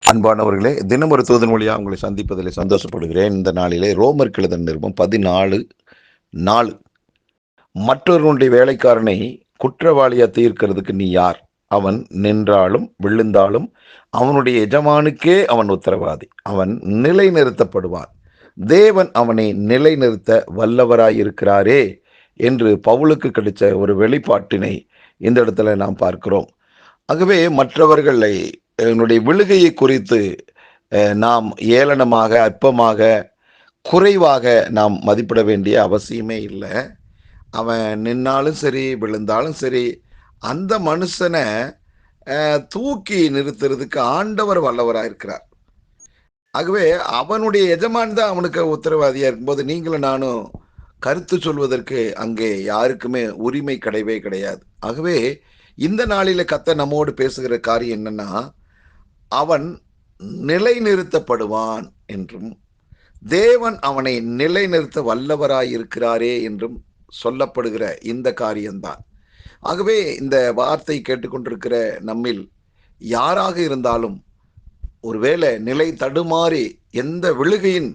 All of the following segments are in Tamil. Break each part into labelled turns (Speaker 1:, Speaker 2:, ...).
Speaker 1: அன்பானவர்களே, தினம் ஒரு தூதன் வழியாக உங்களை சந்திப்பதில் சந்தோஷப்படுகிறேன். இந்த நாளிலே ரோமர் எழுதின நிருபம் 14:4. மற்றொருவனுடைய வேலைக்காரனை குற்றவாளியா தீர்க்கிறதுக்கு நீ யார்? அவன் நின்றாலும் விழுந்தாலும் அவனுடைய எஜமானுக்கே அவன் உத்தரவாதி. அவன் நிலைநிறுத்தப்படுவான். தேவன் அவனை நிலைநிறுத்த வல்லவராயிருக்கிறாரே என்று பவுலுக்கு கிடைச்ச ஒரு வெளிப்பாட்டினை இந்த இடத்துல நாம் பார்க்கிறோம். ஆகவே மற்றவர்களை என்னுடைய விழுகையை குறித்து நாம் ஏளனமாக, அற்பமாக, குறைவாக நாம் மதிப்பிட வேண்டிய அவசியமே இல்லை. அவன் நின்னாலும் சரி, விழுந்தாலும் சரி, அந்த மனுஷனை தூக்கி நிறுத்துறதுக்கு ஆண்டவர் வல்லவராக இருக்கிறார். ஆகவே அவனுடைய எஜமான் தான் அவனுக்கு உத்தரவாதியாக இருக்கும்போது நீங்களும் நானும் கருத்து சொல்வதற்கு அங்கே யாருக்குமே உரிமை கிடையவே கிடையாது. ஆகவே இந்த நாளில் கர்த்தர் நம்மோடு பேசுகிற காரியம் என்னன்னா, அவன் நிலைநிறுத்தப்படுவான் என்றும் தேவன் அவனை நிலைநிறுத்த வல்லவராயிருக்கிறாரே என்றும் சொல்லப்படுகிற இந்த காரியம்தான். ஆகவே இந்த வார்த்தை கேட்டுக்கொண்டிருக்கிற நம்மில் யாராக இருந்தாலும் ஒருவேளை நிலை தடுமாறி எந்த விழுகையின்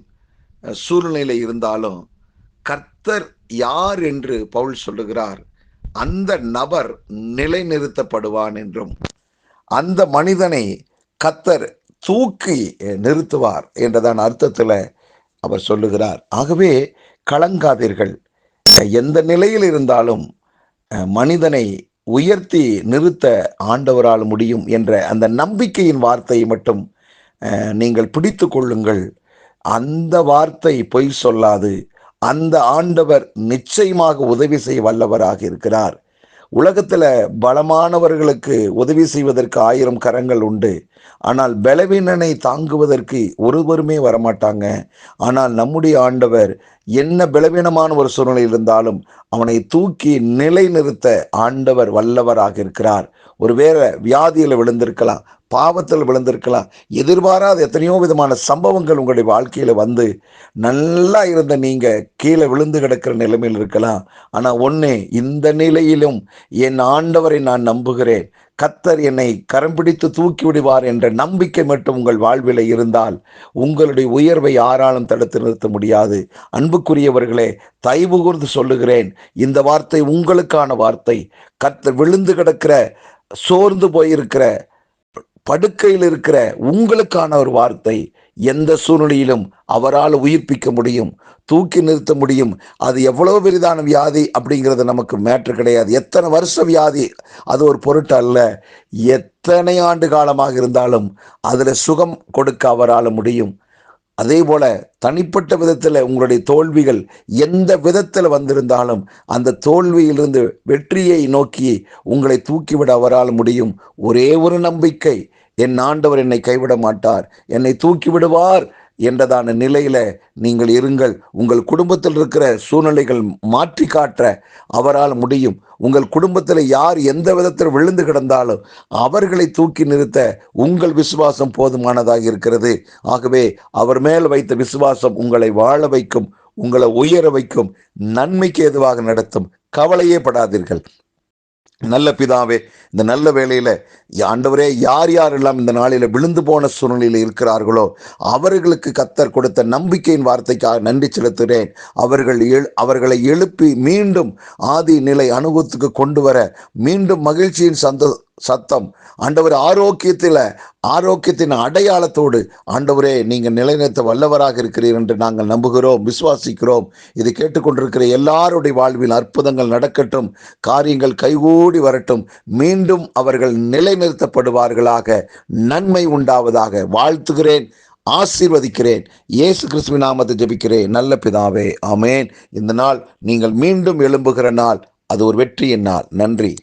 Speaker 1: சூழ்நிலையில் இருந்தாலும் கர்த்தர் யார் என்று பவுல் சொல்லுகிறார், அந்த நபர் நிலைநிறுத்தப்படுவான் என்றும் அந்த மனிதனை கர்த்தர் தூக்கி நிறுத்துவார் என்றதான் அர்த்தத்தில் அவர் சொல்லுகிறார். ஆகவே கலங்காதீர்கள். எந்த நிலையில் இருந்தாலும் மனிதனை உயர்த்தி நிறுத்த ஆண்டவரால் முடியும் என்ற அந்த நம்பிக்கையின் வார்த்தையை மட்டும் நீங்கள் பிடித்து கொள்ளுங்கள். அந்த வார்த்தை பொய் சொல்லாது. அந்த ஆண்டவர் நிச்சயமாக உதவி செய்ய வல்லவராக இருக்கிறார். உலகத்துல பலமானவர்களுக்கு உதவி செய்வதற்கு 1000 கரங்கள் உண்டு. ஆனால் பலவீனனை தாங்குவதற்கு ஒருவருமே வரமாட்டாங்க. ஆனால் நம்முடைய ஆண்டவர் என்ன பலவீனமான ஒரு சூழ்நிலையில் இருந்தாலும் அவனை தூக்கி நிலைநிறுத்த ஆண்டவர் வல்லவராக இருக்கிறார். ஒருவேளை வியாதியில் விழுந்திருக்கலாம், பாவத்தில் விழுந்திருக்கலாம், எதிர்பாராத எத்தனையோ விதமான சம்பவங்கள் உங்களுடைய வாழ்க்கையில வந்து நல்லா இருந்த நீங்க கீழே விழுந்து கிடக்கிற நிலைமையில் இருக்கலாம். ஆனா ஒண்ணு, இந்த நிலையிலும் என் ஆண்டவரை நான் நம்புகிறேன், கர்த்தர் என்னை கரம் பிடித்து தூக்கி விடுவார் என்ற நம்பிக்கை மட்டும் உங்கள் வாழ்வில் இருந்தால் உங்களுடைய உயர்வை யாராலும் தடுத்து நிறுத்த முடியாது. அன்புக்குரியவர்களே, தயவு கூர்ந்து சொல்லுகிறேன், இந்த வார்த்தை உங்களுக்கான வார்த்தை. கர்த்தர் விழுந்து கிடக்கிற, சோர்ந்து போயிருக்கிற, படுக்கையில் இருக்கிற உங்களுக்கான ஒரு வார்த்தை. எந்த சூழ்நிலையிலும் அவரால் உயிர்ப்பிக்க முடியும், தூக்கி நிறுத்த முடியும். அது எவ்வளவு பெரிதான வியாதி அப்படிங்கிறது நமக்கு மேட்ரு கிடையாது. எத்தனை வருஷ வியாதி அது ஒரு பொருட்டு அல்ல. எத்தனை ஆண்டு காலமாக இருந்தாலும் அதில் சுகம் கொடுக்க அவரால் முடியும். அதே போல தனிப்பட்ட விதத்தில் உங்களுடைய தோல்விகள் எந்த விதத்தில் வந்திருந்தாலும் அந்த தோல்வியிலிருந்து வெற்றியை நோக்கி உங்களை தூக்கிவிட அவரால் முடியும். ஒரே ஒரு நம்பிக்கை, என் ஆண்டவர் என்னை கைவிட மாட்டார், என்னை தூக்கி விடுவார் என்றதான நிலையில நீங்கள் இருங்கள். உங்கள் குடும்பத்தில் இருக்கிற சூழ்நிலைகள் மாற்றி காட்ட அவரால் முடியும். உங்கள் குடும்பத்தில் யார் எந்த விதத்தில் விழுந்து கிடந்தாலும் அவர்களை தூக்கி நிறுத்த உங்கள் விசுவாசம் போதுமானதாக இருக்கிறது. ஆகவே அவர் மேல் வைத்த விசுவாசம் உங்களை வாழ வைக்கும், உங்களை உயர வைக்கும், நன்மைக்கு ஏதுவாக நடத்தும். கவலையே படாதீர்கள். நல்ல பிதாவே, இந்த நல்ல வேளையில ஆண்டவரே, யார் யாரெல்லாம் இந்த நாளில விழுந்து போன சூழ்நிலையில் இருக்கிறார்களோ அவர்களுக்கு கர்த்தர் கொடுத்த நம்பிக்கையின் வார்த்தைக்காக நன்றி செலுத்துகிறேன். அவர்களை எழுப்பி மீண்டும் ஆதி நிலை அனுபவத்துக்கு கொண்டு வர, மீண்டும் மகிழ்ச்சியின் சத்தம் ஆண்டவர், ஆரோக்கியத்தின் அடையாளத்தோடு ஆண்டவரே நீங்கள் நிலைநிறுத்த வல்லவராக இருக்கிறீர் என்று நாங்கள் நம்புகிறோம், விசுவாசிக்கிறோம். இதை கேட்டுக்கொண்டிருக்கிற எல்லாருடைய வாழ்வில் அற்புதங்கள் நடக்கட்டும், காரியங்கள் கைகூடி வரட்டும், மீண்டும் அவர்கள் நிலைநிறுத்தப்படுவார்களாக, நன்மை உண்டாவதாக வாழ்த்துகிறேன், ஆசீர்வதிக்கிறேன். இயேசு கிறிஸ்துவின் நாமத்தை ஜெபிக்கிறேன் நல்ல பிதாவே, ஆமேன். இந்த நாள் நீங்கள் மீண்டும் எழும்புகிற நாள், அது ஒரு வெற்றியின் நாள். நன்றி.